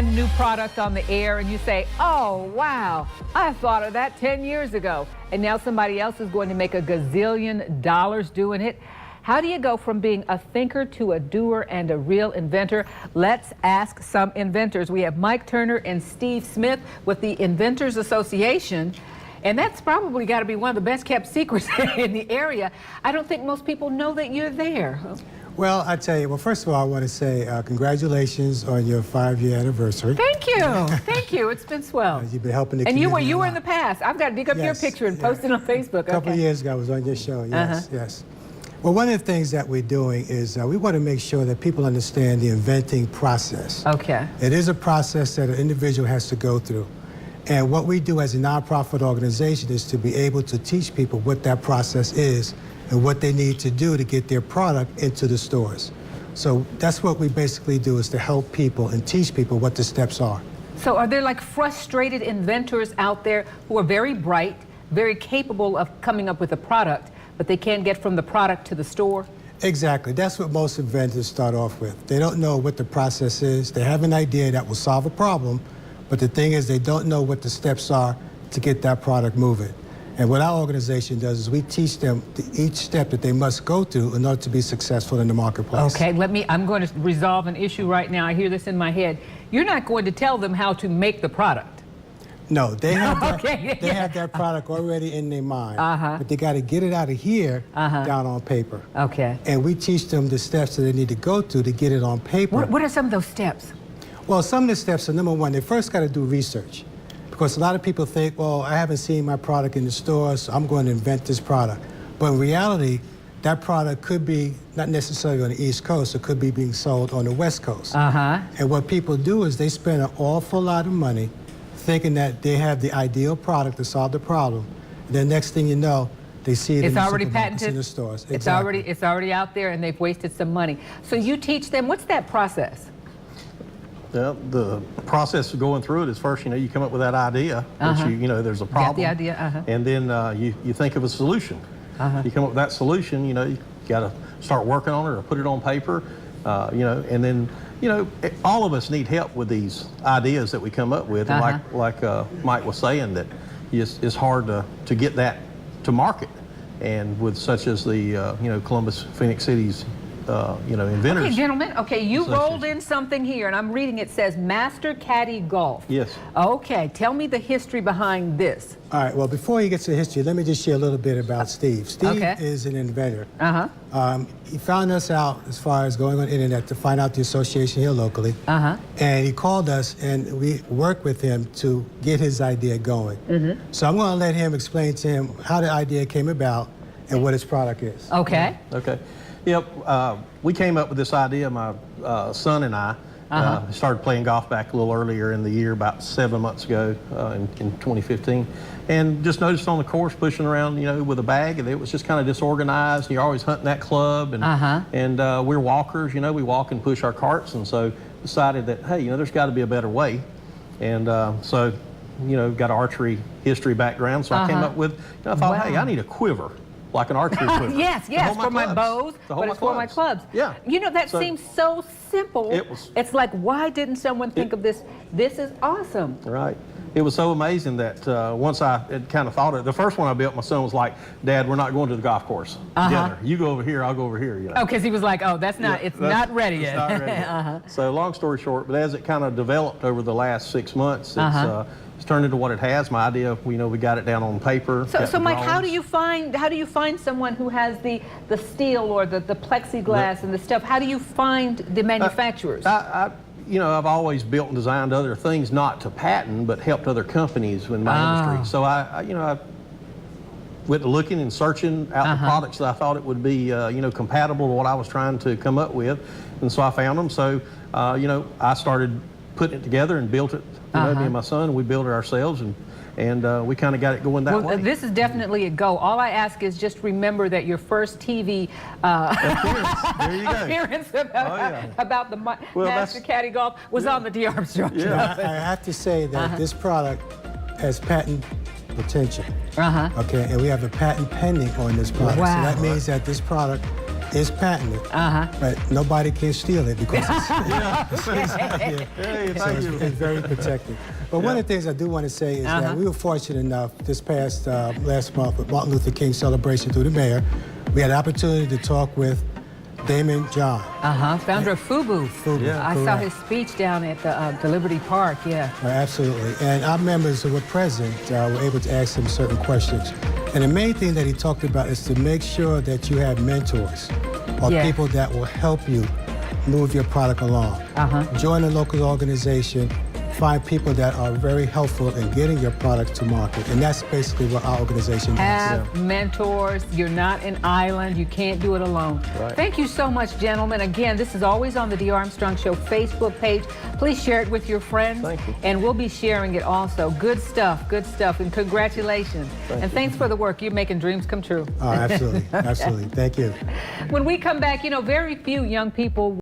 brand new product on the air and you say, oh, wow, I thought of that 10 years ago. And now somebody else is going to make a gazillion dollars doing it. How do you go from being a thinker to a doer and a real inventor? Let's ask some inventors. We have Mike Turner and Steve Smith with the Inventors Association. And that's probably got to be one of the best kept secrets in the area. I don't think most people know that you're there. Well, I tell you, well, first of all, I want to say congratulations on your 5-year anniversary. Thank you. Thank you. It's been swell. You've been helping the community. And you were in the the past. I've got to dig up your picture and post it on Facebook. A couple of years ago, I was on your show. Yes, yes. Well, one of the things that we're doing is we want to make sure that people understand the inventing process. Okay. It is a process that an individual has to go through. And what we do as a nonprofit organization is to be able to teach people what that process is and what they need to do to get their product into the stores. So that's what we basically do, is to help people and teach people what the steps are. So are there like frustrated inventors out there who are very bright, very capable of coming up with a product, but they can't get from the product to the store? Exactly. That's what most inventors start off with. They don't know what the process is. They have an idea that will solve a problem, but the thing is they don't know what the steps are to get that product moving. And what our organization does is we teach them each step that they must go through in order to be successful in the marketplace. Okay, I'm going to resolve an issue right now. I hear this in my head. You're not going to tell them how to make the product. No, they have that, they have that product already in their mind, but they got to get it out of here down on paper. Okay. And we teach them the steps that they need to go through to get it on paper. What are some of those steps? Well, some of the steps are, number one, they first got to do research. Because a lot of people think, well, I haven't seen my product in the store, so I'm going to invent this product. But in reality, that product could be not necessarily on the East Coast, it could be being sold on the West Coast. And what people do is they spend an awful lot of money thinking that they have the ideal product to solve the problem. And then next thing you know, they see it in the supermarkets, in the stores. Exactly. It's already out there and they've wasted some money. So you teach them, what's that process? Yeah, the process of going through it is first, you come up with that idea, that there's a problem. Got the idea, And then you think of a solution. You come up with that solution, you got to start working on it or put it on paper, and then, all of us need help with these ideas that we come up with. And like Mike was saying, that it's hard to get that to market. And with such as the, Columbus, Phoenix Cities, inventors. Okay, gentlemen, you rolled in something here, and I'm reading, it says Master Caddy Golf. Yes. Okay, tell me the history behind this. All right, well, before he gets to history, let me just share a little bit about Steve. Steve is an inventor. He found us out as far as going on the internet to find out the association here locally. And he called us, and we worked with him to get his idea going. So I'm going to let him explain to him how the idea came about and what his product is. Okay. Okay. Yep, we came up with this idea, my son and I. Started playing golf back a little earlier in the year, about 7 months ago in 2015. And just noticed on the course pushing around, with a bag, and it was just kind of disorganized. And you're always hunting that club. And, we're walkers, we walk and push our carts. And so decided that, hey, there's got to be a better way. And so, got an archery history background. So I came up with, I thought, hey, I need a quiver. Like an archery quiver. Yes, for my bows, but it's for my clubs. Yeah. That seems so simple. It's like, why didn't someone think of this? This is awesome. Right. It was so amazing that once I had kind of thought it, the first one I built, my son was like, Dad, we're not going to the golf course together. You go over here, I'll go over here. Oh, because he was like, oh, that's not, it's not ready yet. It's not ready yet. So long story short, but as it kind of developed over the last 6 months, it's turned into what it has. My idea, we got it down on paper. So Mike, how do you find someone who has the steel or the plexiglass and the stuff? How do you find the manufacturers? I've always built and designed other things, not to patent, but helped other companies in my industry. So I went looking and searching out the products that I thought it would be, compatible to what I was trying to come up with, and so I found them. So, I started putting it together and built it. Me and my son, we built it ourselves, and we kind of got it going that way. This is definitely a go. All I ask is just remember that your first TV appearance about the Master Caddy Golf was on the D. Armstrong show. I have to say that this product has patent potential. Okay, and we have a patent pending on this product. So that means that this product is patented, but nobody can steal it because it's very protected. But one of the things I do want to say is that we were fortunate enough this past last month with Martin Luther King celebration through the mayor, we had the opportunity to talk with Damon John. Founder of FUBU. I saw correct. his speech down at the Liberty Park, Absolutely. And our members who were present were able to ask him certain questions. And the main thing that he talked about is to make sure that you have mentors or people that will help you move your product along. Join a local organization, find people that are very helpful in getting your product to market. And that's basically what our organization does. Have mentors. You're not an island. You can't do it alone. Right. Thank you so much, gentlemen. Again, this is always on the D. Armstrong Show Facebook page. Please share it with your friends. Thank you. And we'll be sharing it also. Good stuff, and congratulations. And thanks for the work. You're making dreams come true. Oh, absolutely, absolutely. Thank you. When we come back, you know, very few young people